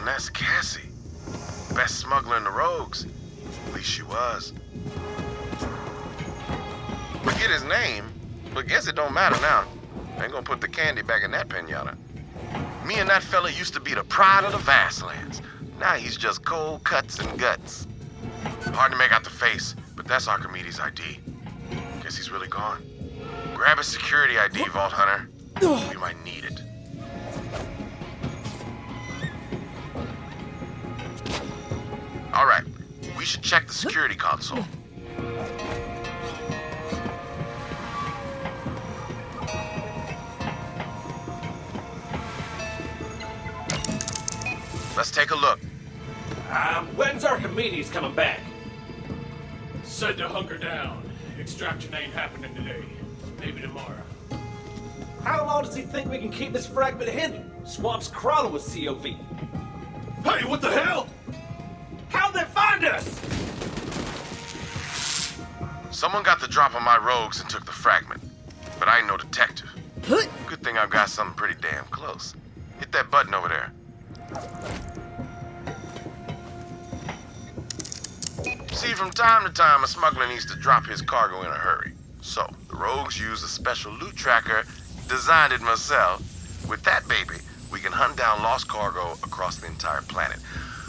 And that's Cassie. Best smuggler in the rogues. At least she was. Forget his name, but guess it don't matter now. Ain't gonna put the candy back in that pinata. Me and that fella used to be the pride of the Vastlands. Now he's just cold cuts and guts. Hard to make out the face, but that's Archimedes' ID. Guess he's really gone. Grab his security ID, Vault Hunter. We might need it. All right, we should check the security console. Let's take a look. When's Archimedes coming back? Said to hunker down. Extraction ain't happening today. Maybe tomorrow. How long does he think we can keep this fragment hidden? Swamp's crawling with COV. Hey, what the hell? How'd they find us? Someone got the drop on my rogues and took the fragment. But I ain't no detective. Good thing I've got something pretty damn close. Hit that button over there. See, from time to time, a smuggler needs to drop his cargo in a hurry. So, the rogues use a special loot tracker, designed it myself. With that baby, we can hunt down lost cargo across the entire planet.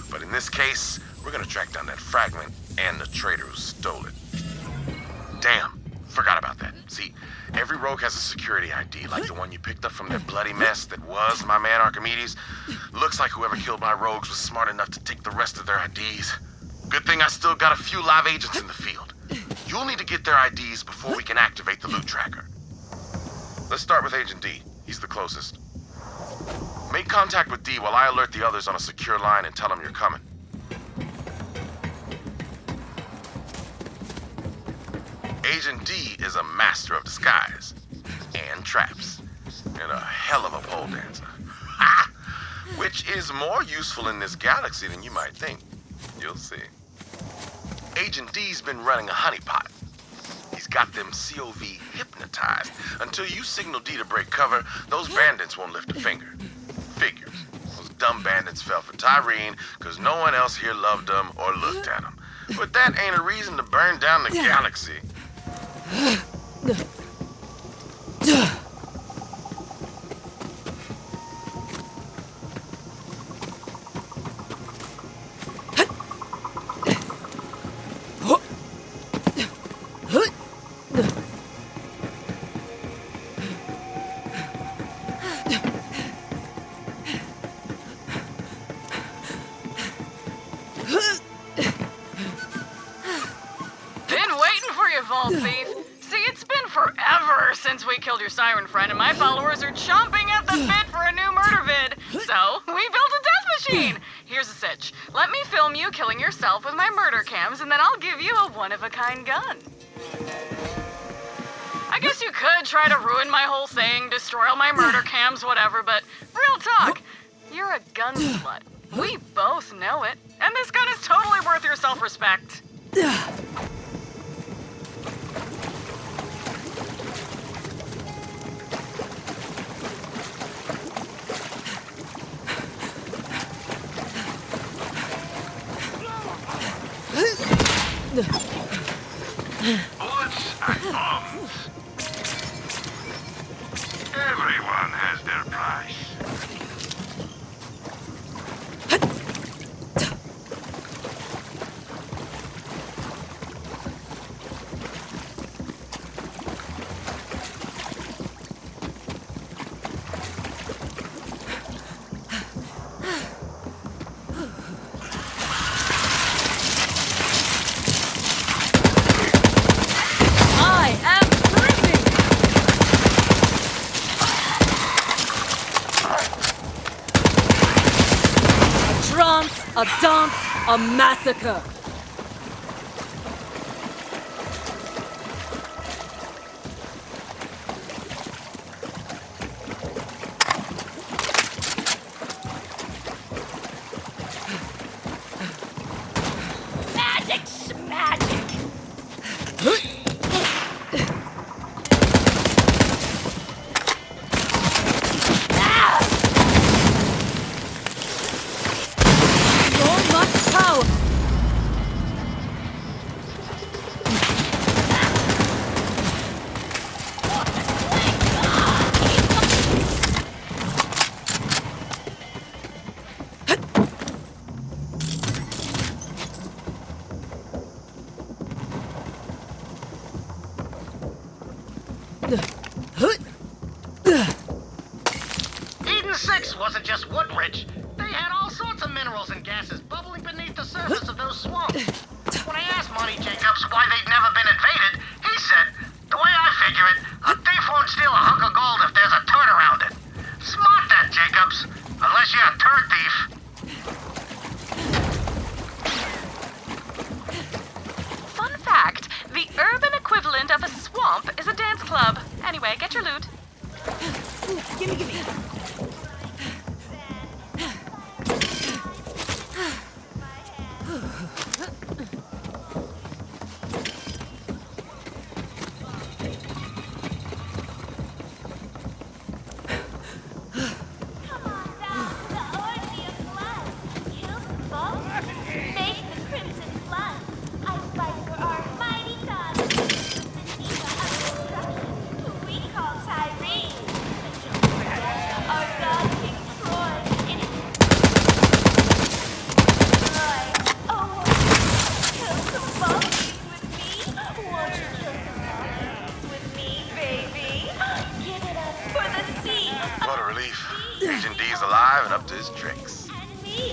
But in this case, we're gonna track down that fragment and the traitor who stole it. Damn, forgot about that. See, every rogue has a security ID, like the one you picked up from that bloody mess that was my man Archimedes. Looks like whoever killed my rogues was smart enough to take the rest of their IDs. Good thing I still got a few live agents in the field. You'll need to get their IDs before we can activate the loot tracker. Let's start with Agent D. He's the closest. Make contact with D while I alert the others on a secure line and tell them you're coming. Agent D is a master of disguise and traps, and a hell of a pole dancer. Ha! Which is more useful in this galaxy than you might think. You'll see. Agent D's been running a honeypot. He's got them COV hypnotized. Until you signal D to break cover, those bandits won't lift a finger. Figures. Those dumb bandits fell for Tyrene because no one else here loved them or looked at them. But that ain't a reason to burn down the galaxy. We killed your siren friend, and my followers are chomping at the bit for a new murder vid. So, we built a death machine. Here's a sitch. Let me film you killing yourself with my murder cams, and then I'll give you a one-of-a-kind gun. I guess you could try to ruin my whole thing, destroy all my murder cams, whatever, but real talk, you're a gun slut. We both know it, and this gun is totally worth your self-respect. Bullets and bombs. Everyone has their price. A dance, a massacre. Magic's magic. place wasn't just wood rich. They had all sorts of minerals and gases bubbling beneath the surface of those swamps. When I asked Monty Jacobs why they'd never been invaded, he said, the way I figure it, a thief won't steal a hunk of gold if there's a turd around it. Smart that, Jacobs. Unless you're a turd thief. Fun fact, the urban equivalent of a swamp is a dance club. Anyway, get your loot. Gimme. What a relief. Agent D's alive and up to his tricks.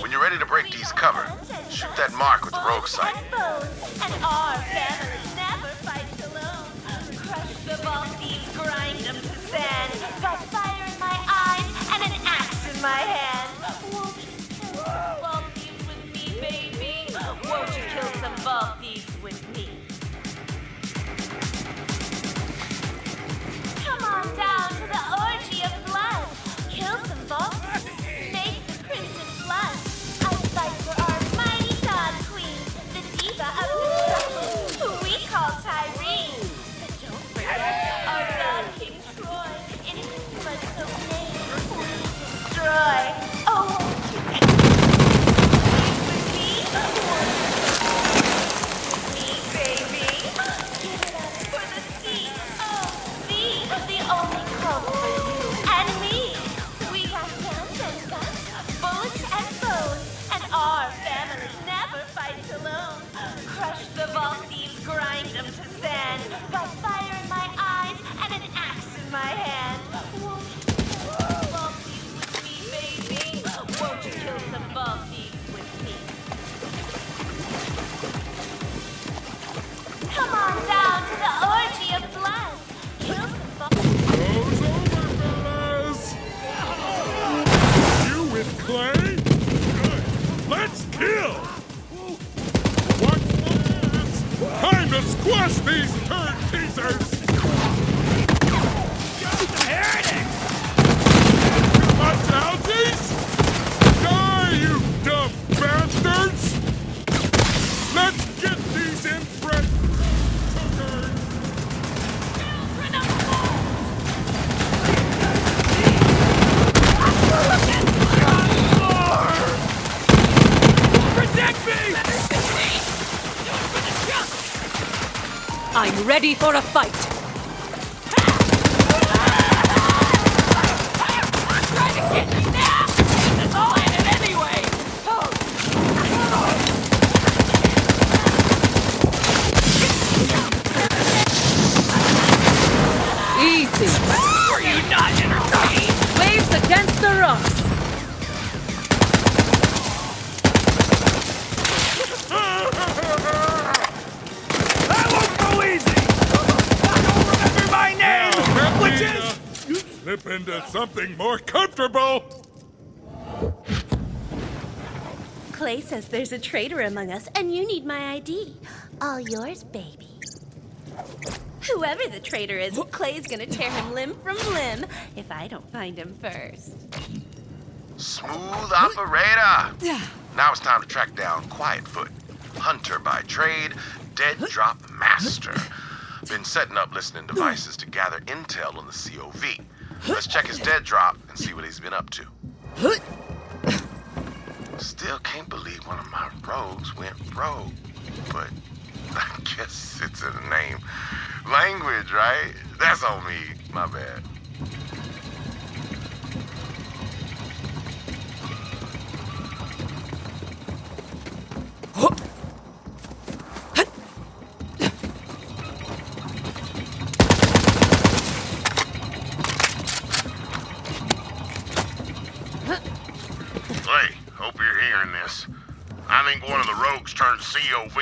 When you're ready to break D's cover, shoot that mark with the rogue sight. And our family never fights alone. Crush the ball thieves, grind them to sand. Got fire in my eyes and an axe in my hand. Won't you kill some ball thieves with me, baby? Won't you kill some ball thieves with me? Come on down to the orgy of blood. Kill some ball thieves, make the crimson flood. I fight for our mighty god queen, the diva of destruction, who we call Tyrene. But don't forget our god King Troy, in his blood-soaked name we destroy. Oh, won't you kill with me? Won't you kill with me, baby? Give it up for the sea. Oh, the only club for you and me. We got guns and guns, bullets and bows, and our family never fights alone. Crush the ball thieves, grind them to sand. Got fire in my eyes and an axe in my hand. Won't you kill some ball thieves with me, baby? Won't you kill some ball thieves with me? Come on down to the orgy of blood. Kill some ball. Show's over, fellas! You with Clay? Good. Let's kill! Watch this! Time to squash these turd teasers! Heretics! Watch outies! Die, you dumb bastards! Let's get these inbred suckers! Protect me! I'm ready for a fight. Trying to get me now! It's all in it anyway! Easy. Were you not entertained? Waves against the rocks. That won't go easy! I don't remember my name! Which is... Slip into something more comfortable! Clay says there's a traitor among us, and you need my ID. All yours, baby. Whoever the traitor is, Clay's gonna tear him limb from limb if I don't find him first. Smooth operator. Now it's time to track down Quietfoot, hunter by trade, dead drop master. Been setting up listening devices to gather intel on the COV. Let's check his dead drop and see what he's been up to. Still can't believe one of my rogues went rogue, but I guess it's in the name. Language, right? That's on me. My bad. hearing this. I think one of the rogues turned COV.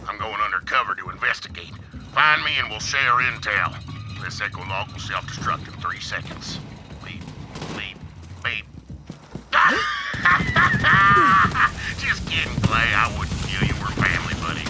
I'm going undercover to investigate. Find me and we'll share intel. This echo log will self-destruct in 3 seconds. Beep. Just kidding, Clay. I wouldn't kill you. We're family, buddy.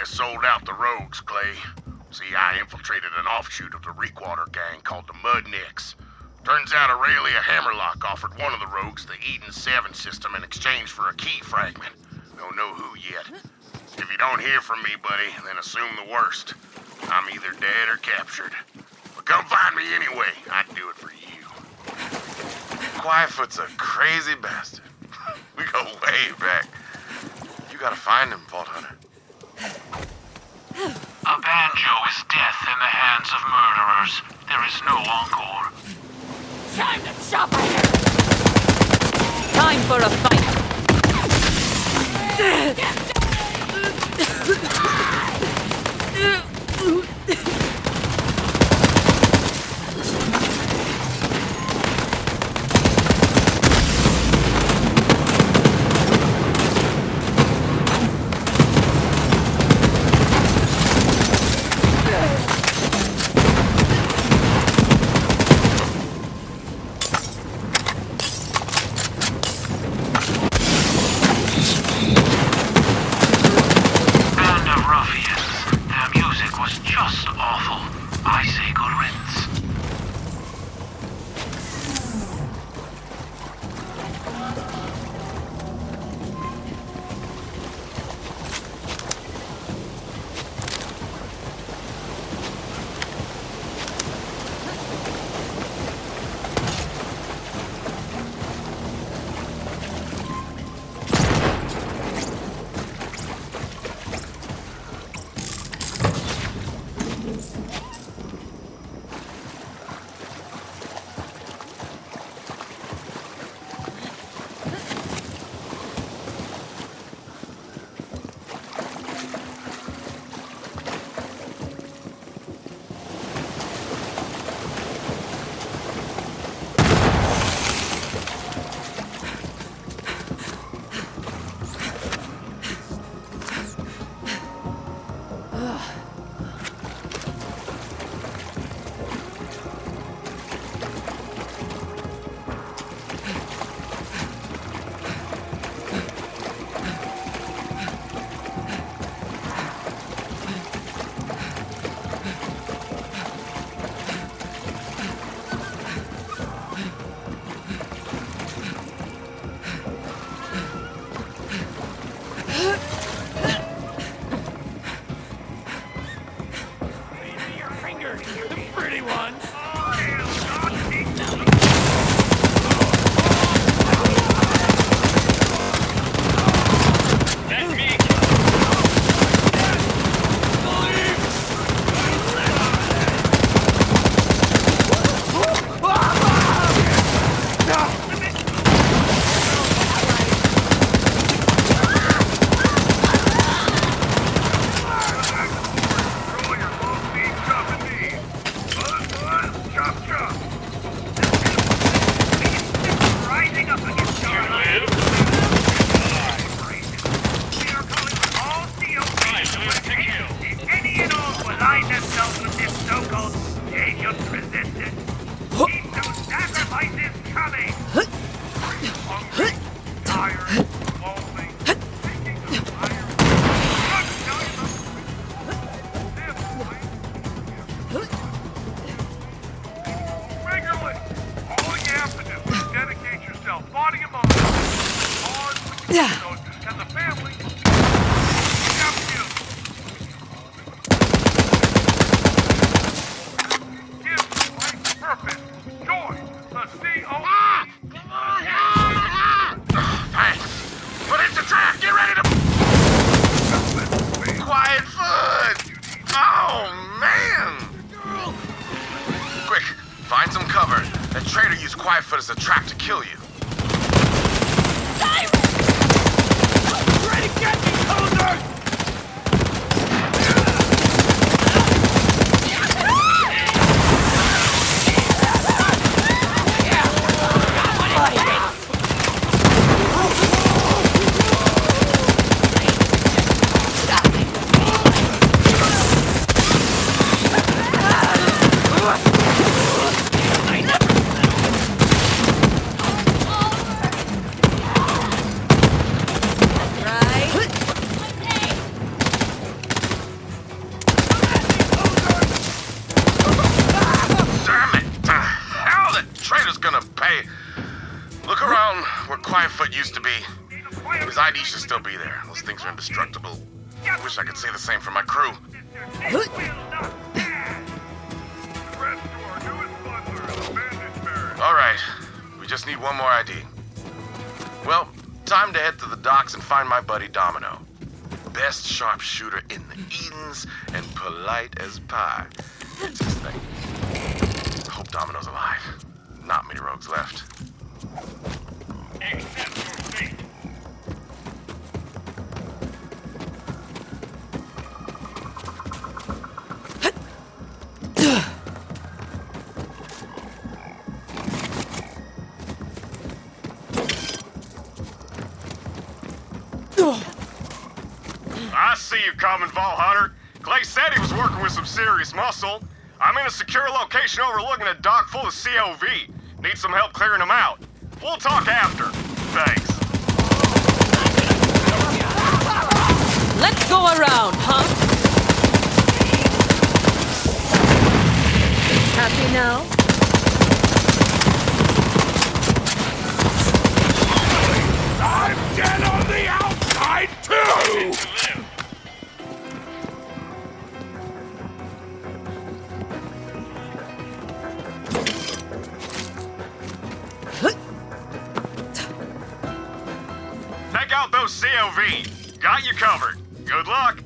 Sold out the rogues, Clay. See, I infiltrated an offshoot of the Reekwater gang called the Mudnicks. Turns out Aurelia Hammerlock offered one of the rogues the Eden 7 system in exchange for a key fragment. Don't know who yet. If you don't hear from me, buddy, then assume the worst. I'm either dead or captured. But come find me anyway. I'd do it for you. Quietfoot's a crazy bastard. We go way back. You gotta find him, Vault Hunter. A banjo is death in the hands of murderers. There is no encore. Time to chop here! Time for a fight! Quietfoot is a trap to kill you. Try to get me, Hoser! Quietfoot used to be. His ID should still be there. Those things are indestructible. I wish I could say the same for my crew. Alright, we just need one more ID. Well, time to head to the docks and find my buddy Domino. Best sharpshooter in the Edens and polite as pie. It's his thing. Hope Domino's alive. Not many rogues left. Accept your fate. I see you coming, Vault Hunter. Clay said he was working with some serious muscle. I'm in a secure location overlooking a dock full of COV. Need some help clearing them out. We'll talk after. Thanks. Let's go around, huh? Happy now? I'm dead on the outside, too! Take out those COV. Got you covered. Good luck.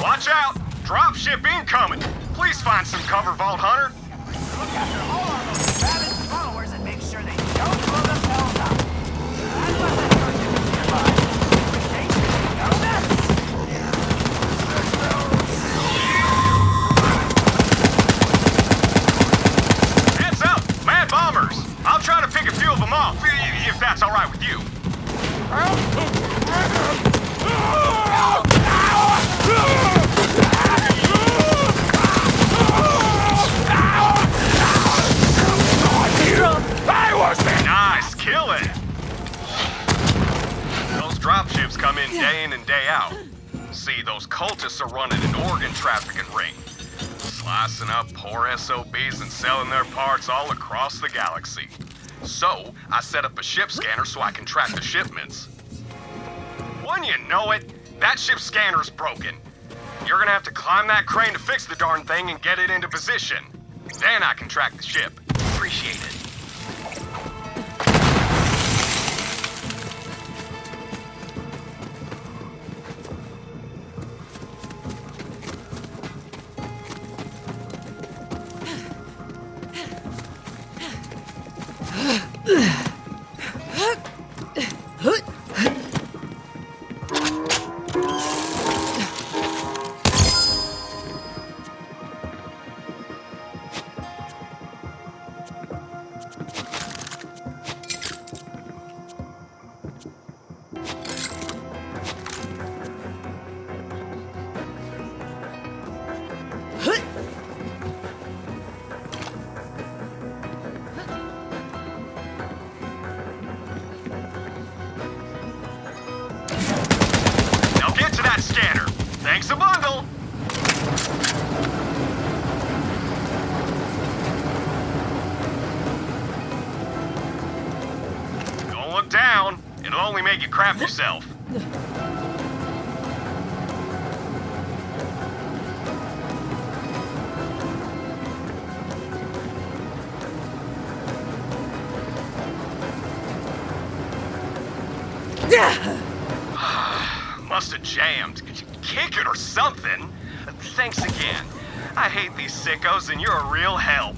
Watch out! Dropship incoming! Please find some cover, Vault Hunter! Look after all our most rabid followers and make sure they don't blow themselves up. Unless that person is nearby. They should know this! Heads up! Mad bombers! I'll try to pick a few of them off, if that's alright with you. Nice, kill it! Those dropships come in and day out. See, those cultists are running an organ trafficking ring. Slicing up poor SOBs and selling their parts all across the galaxy. So, I set up a ship scanner so I can track the shipments. When you know it, that ship scanner's broken. You're gonna have to climb that crane to fix the darn thing and get it into position. Then I can track the ship. Appreciate it. It'll only make you crap yourself. Must have jammed. Could you kick it or something? Thanks again. I hate these sickos and you're a real help.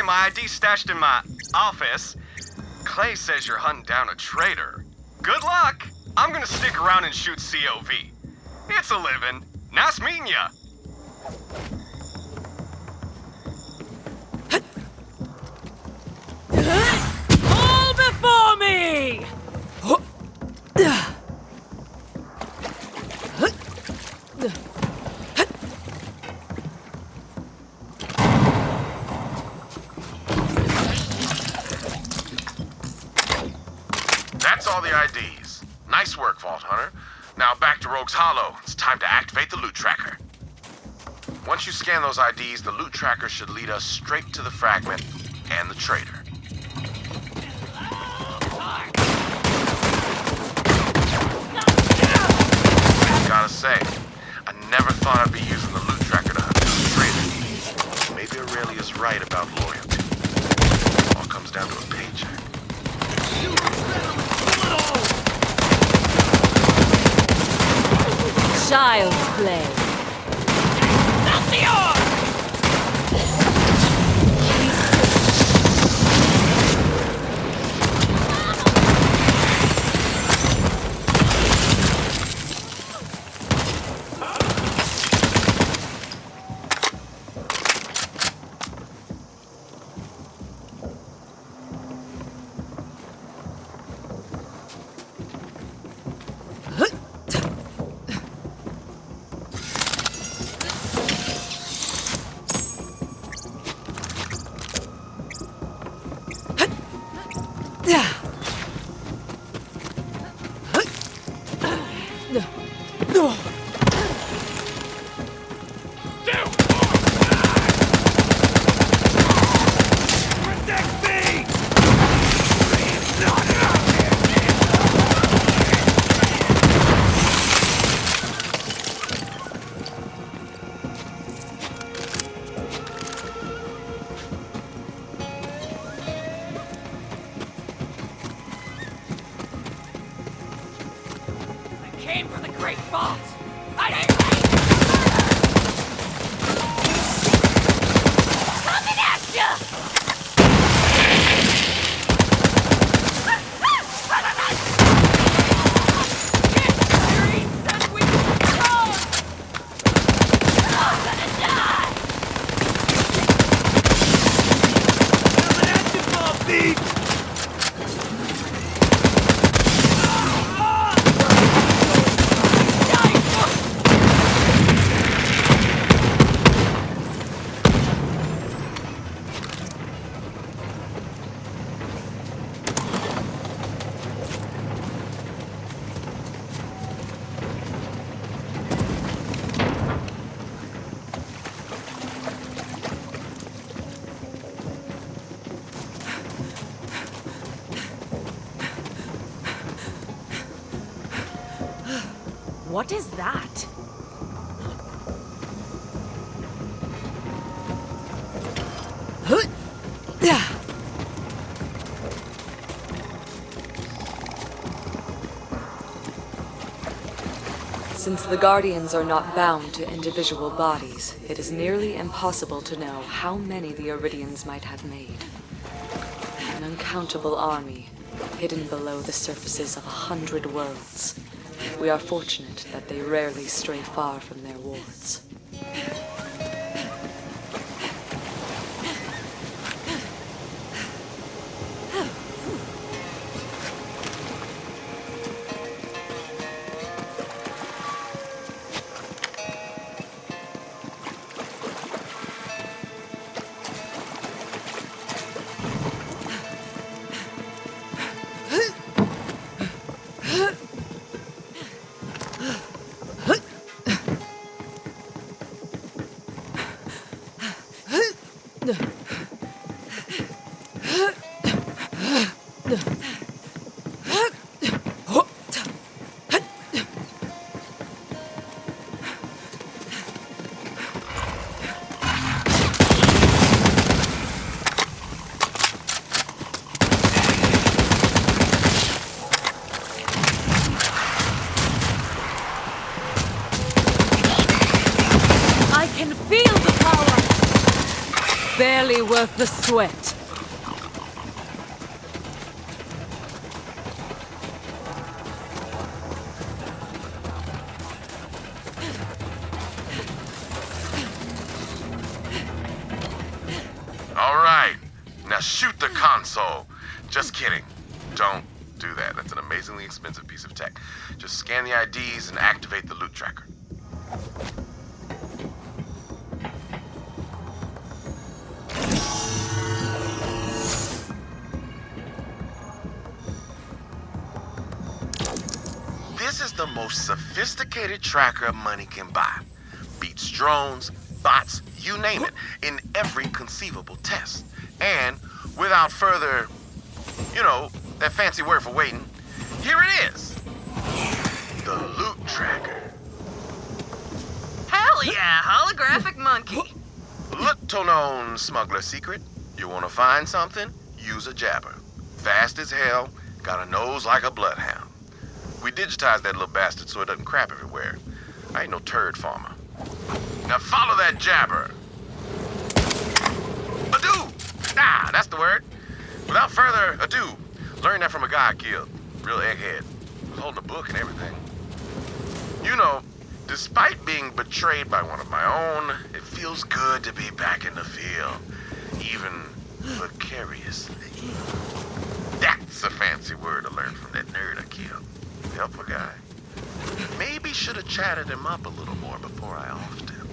My ID stashed in my office. Clay says you're hunting down a traitor. Good luck! I'm gonna stick around and shoot COV. It's a living. Nice meeting ya. All before me! That's all the IDs. Nice work, Vault Hunter. Now back to Rogue's Hollow. It's time to activate the loot tracker. Once you scan those IDs, the loot tracker should lead us straight to the fragment and the traitor. Gotta say, I never thought I'd be using the loot tracker to hunt down a traitor. Maybe Aurelia's right about loyalty. It all comes down to a paycheck. Child's play. Not the arm! Came from the Great Vault! I ain't coming at ya! What is that? Since the Guardians are not bound to individual bodies, it is nearly impossible to know how many the Iridians might have made. An uncountable army, hidden below the surfaces of 100 worlds. We are fortunate that they rarely stray far from their wards. Barely worth the sweat. All right, now shoot the console. Just kidding. Don't do that. That's an amazingly expensive piece of tech. Just scan the IDs and activate the loot tracker. This is the most sophisticated tracker money can buy. Beats drones, bots, you name it, in every conceivable test. And without further, that fancy word for waiting, here it is. The loot tracker. Hell yeah, holographic monkey. Little known smuggler secret. You want to find something? Use a jabber. Fast as hell, got a nose like a bloodhound. We digitized that little bastard so it doesn't crap everywhere. I ain't no turd farmer. Now follow that jabber. Ado! Ah, that's the word. Without further ado, learned that from a guy I killed. Real egghead. Was holding a book and everything. Despite being betrayed by one of my own, it feels good to be back in the field. Even vicariously. That's a fancy word I learned from that nerd I killed. Helpful guy. Maybe should have chatted him up a little more before I offed him.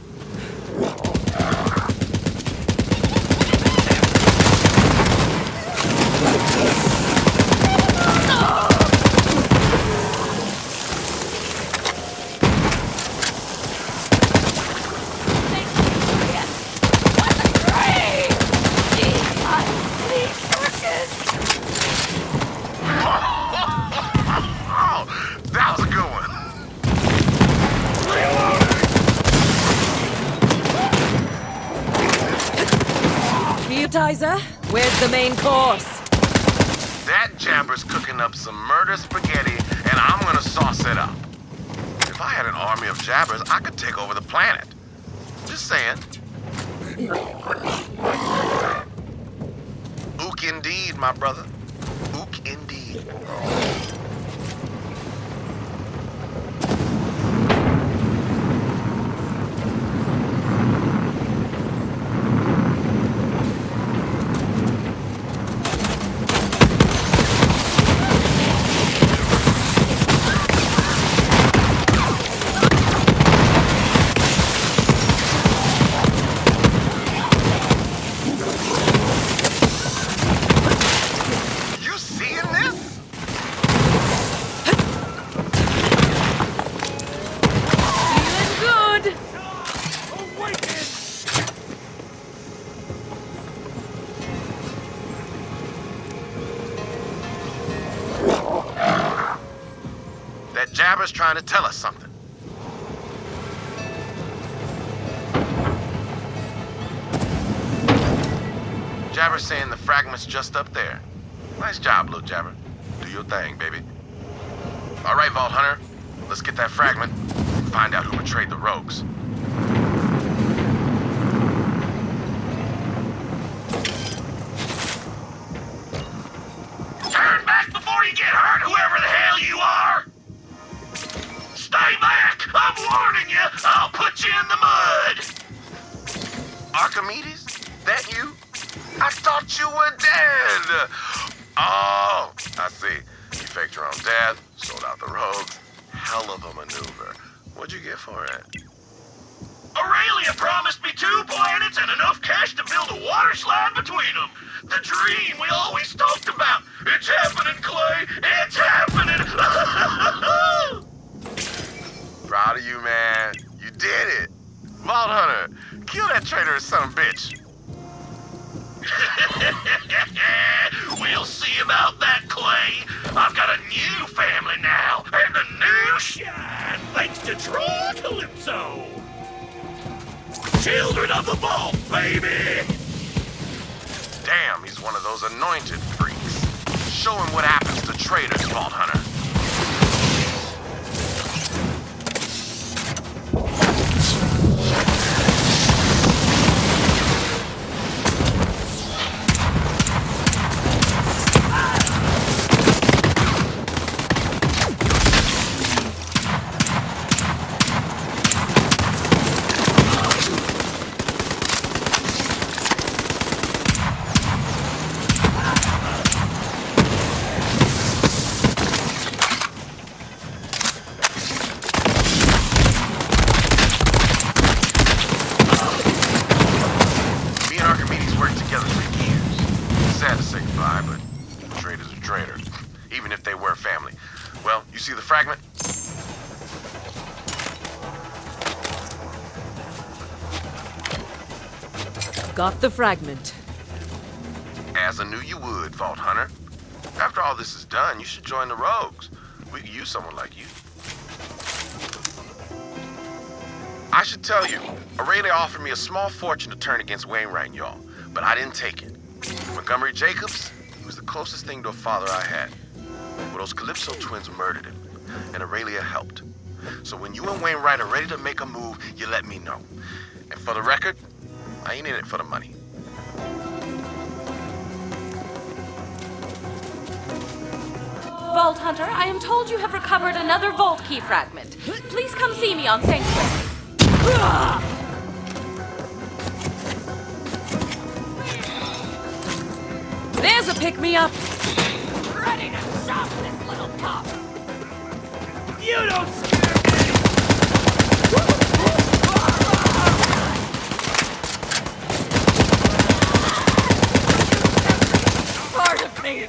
That was a good one. Appetizer, where's the main course? That jabber's cooking up some murder spaghetti, and I'm gonna sauce it up. If I had an army of jabbers, I could take over the planet. Just saying. Ook indeed, my brother. Ook indeed. That jabber's trying to tell us something. Jabber's saying the fragment's just up there. Nice job, little jabber. Do your thing, baby. All right, Vault Hunter. Let's get that fragment. find out who betrayed the rogues. Turn back before you get hurt, whoever the hell you are! Stay back! I'm warning you! I'll put you in the mud! Archimedes? That you? I thought you were dead! Oh, I see. You faked your own death, sold out the rogues. Hell of a maneuver. What'd you get for it? Aurelia promised me 2 planets and enough cash to build a water slide between them. The dream we always talked about. It's happening, Clay. It's happening. Proud of you, man. You did it. Vault Hunter, kill that traitorous son of a bitch. We'll see about that, Clay. I've got a new family now, and a new shine, thanks to Troy Calypso. Children of the vault, baby! Damn, he's one of those anointed freaks. Show him what happens to traitors, Vault Hunter. Got the fragment. As I knew you would, Vault Hunter. After all this is done, you should join the Rogues. We could use someone like you. I should tell you, Aurelia offered me a small fortune to turn against Wainwright and y'all, but I didn't take it. Montgomery Jacobs, he was the closest thing to a father I had. Well, those Calypso Twins murdered him, and Aurelia helped. So when you and Wainwright are ready to make a move, you let me know. And for the record, I ain't in it for the money. Vault Hunter, I am told you have recovered another vault key fragment. Please come see me on Sanctuary. There's a pick-me-up. Ready to chop this little pup. You don't scare me! Part of me.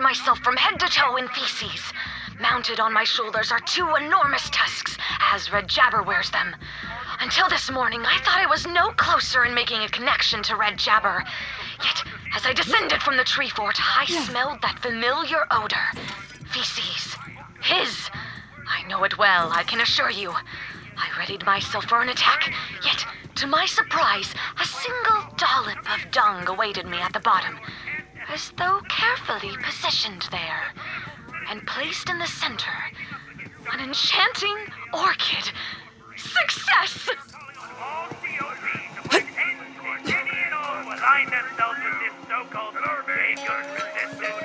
myself from head to toe in feces. Mounted on my shoulders are 2 enormous tusks, as Red Jabber wears them. Until this morning, I thought I was no closer in making a connection to Red Jabber. Yet, as I descended from the tree fort, I smelled that familiar odor. Feces. His. I know it well, I can assure you. I readied myself for an attack, yet, to my surprise, a single dollop of dung awaited me at the bottom, as though carefully positioned there, and placed in the center, an enchanting orchid. Success! All COPs to put an end to any and all who align themselves with this so-called savior's resistance.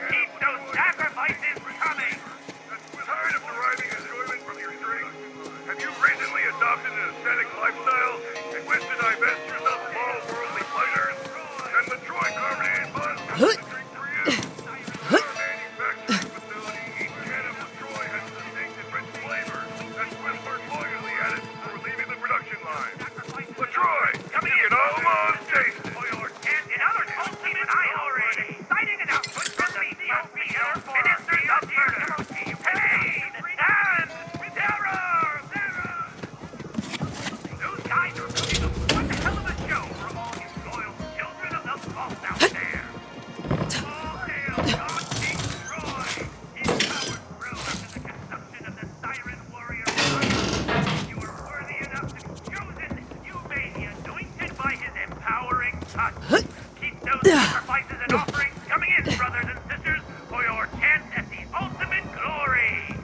Keep those sacrifices coming! Tired of deriving enjoyment from your strings? Have you recently adopted an aesthetic lifestyle and wish to divest yourself of all worldly pleasures? Then the Troy Carbonated Buzz has the drink for you. Our manufacturing facility, each can of LaTroy has a distinct and rich flavor that's whispered loyally at it before leaving the production line. LaTroy, coming in almost tasted. And other ultimate IRA, citing an output from the Ministers of Murder, Pain, and Terror! Those guys are putting up one hell of a show for all you loyal children of the vault out there. All hail God King Troy! His powers grow after the consumption of the Siren Warrior fire. You are worthy enough to be chosen. You may be anointed by his empowering touch. Keep those sacrifices and offerings coming in, brothers and sisters, for your chance at the ultimate glory.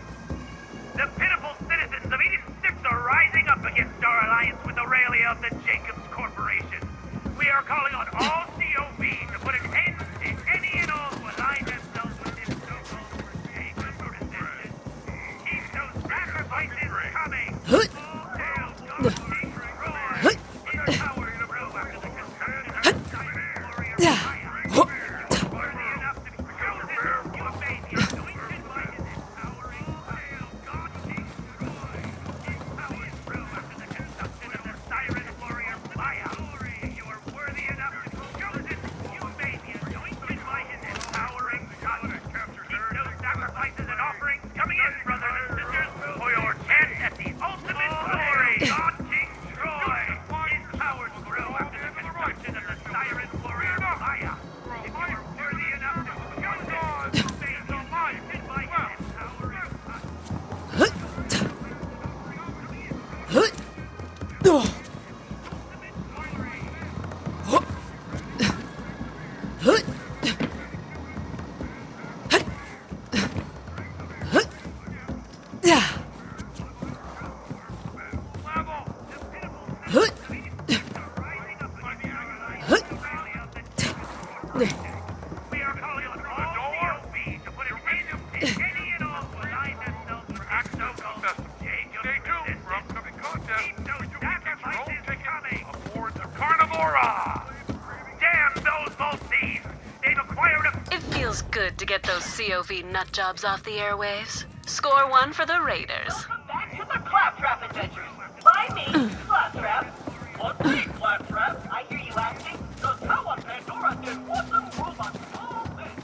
The pitiful citizens of Eden 6 are rising up against our alliance with Aurelia of the Jacobs Corporation. We are calling on all COV to put an end to any and all who align themselves with this so-called Jacobs resistance. Keep those sacrifices coming. All hail God King Troy. His power to grow after the consumption of the Siren Warrior fire. Worthy enough to be chosen, you may be anointed by his empowering hail God King Troy. His powers grow after the consumption of the Siren Warrior fire. You are worthy enough to be chosen, you may be anointed by his empowering touch. Keep those sacrifices and offerings coming in, brothers and sisters, for your chance at the ultimate glory. God King Troy. His powers grow after the consumption of the Siren Warrior fire. If you are worthy enough to be chosen, you may be anointed by his empowering touch. We are calling on all COV to put an end to any and all who align themselves with the so-called Jacobs resistance. For upcoming contests, Keep those sacrifices coming. aboard the Carnivora! Damn those Maltese! They've acquired a... It feels good to get those COV nut jobs off the airwaves. Score 1 for the Raiders. Welcome back to the Claptrap Adventures. By me, Claptrap. What's me, Claptrap? I hear you asking. So how on Pandora did awesome robots all this?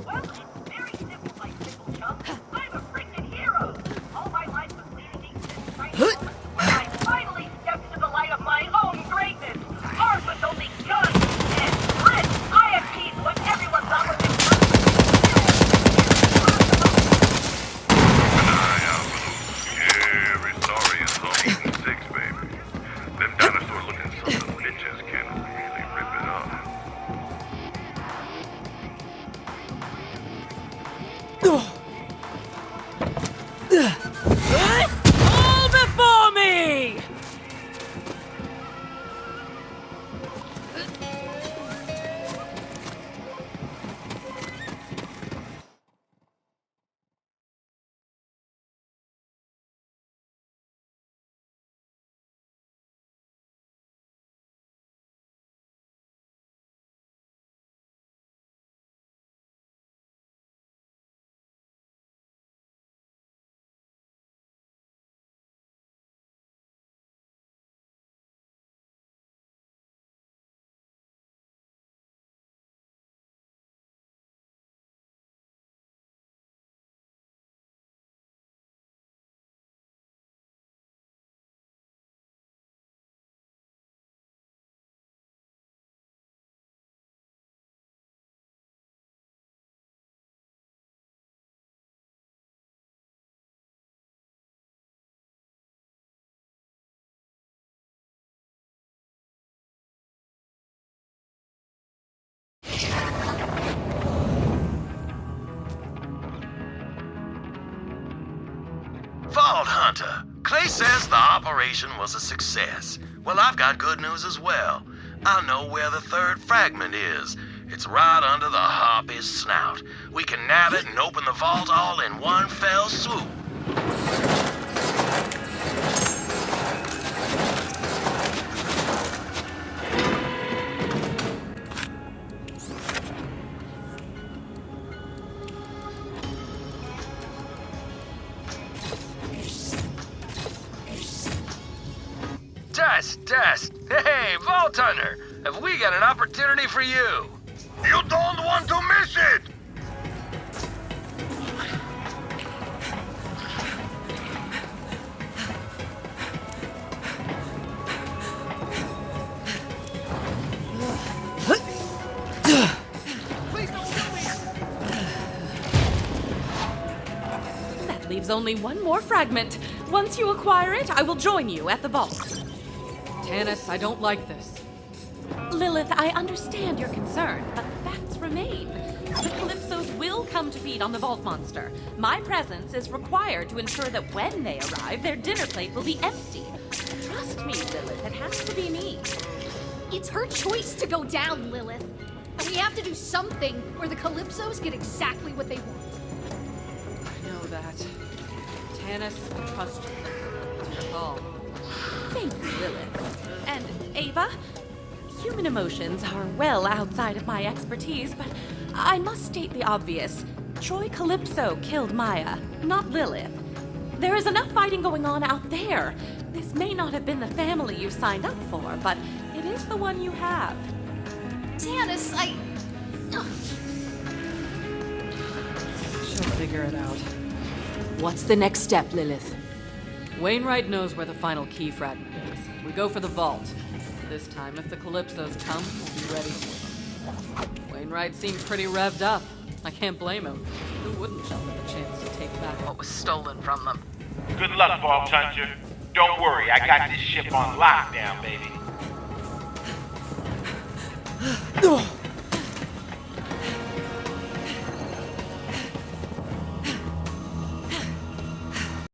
Well, it's very simple, my simple chum. I'm a freaking hero. All my life was leading me to this tiny moment where I finally stepped into the light of my own greatness. Ours was only guns and grit. I achieved what everyone thought was impossible. Eye out for those Vault Hunter, Clay says the operation was a success. Well, I've got good news as well. I know where the third fragment is. It's right under the harpy's snout. We can nab it and open the vault all in one fell swoop. Dust! Hey, Vault Hunter! Have we got an opportunity for you? You don't want to miss it! That leaves only one more fragment. Once you acquire it, I will join you at the vault. Tannis, I don't like this. Lilith, I understand your concern, but the facts remain. The Calypsos will come to feed on the vault monster. My presence is required to ensure that when they arrive, their dinner plate will be empty. Trust me, Lilith, it has to be me. It's her choice to go down, Lilith. And we have to do something where the Calypsos get exactly what they want. I know that. Tannis, I trust you. It's your call. Thank you, Lilith. And Ava? Human emotions are well outside of my expertise, but I must state the obvious. Troy Calypso killed Maya, not Lilith. There is enough fighting going on out there. This may not have been the family you signed up for, but it is the one you have. Tannis, She'll figure it out. What's the next step, Lilith? Wainwright knows where the final key fragment is. We go for the vault. This time, if the Calypsos come, we'll be ready for it. Wainwright seemed pretty revved up. I can't blame him. Who wouldn't jump at the chance to take back What was stolen from them? Good luck, Vault Hunter. Don't worry, I got this ship on lockdown, baby.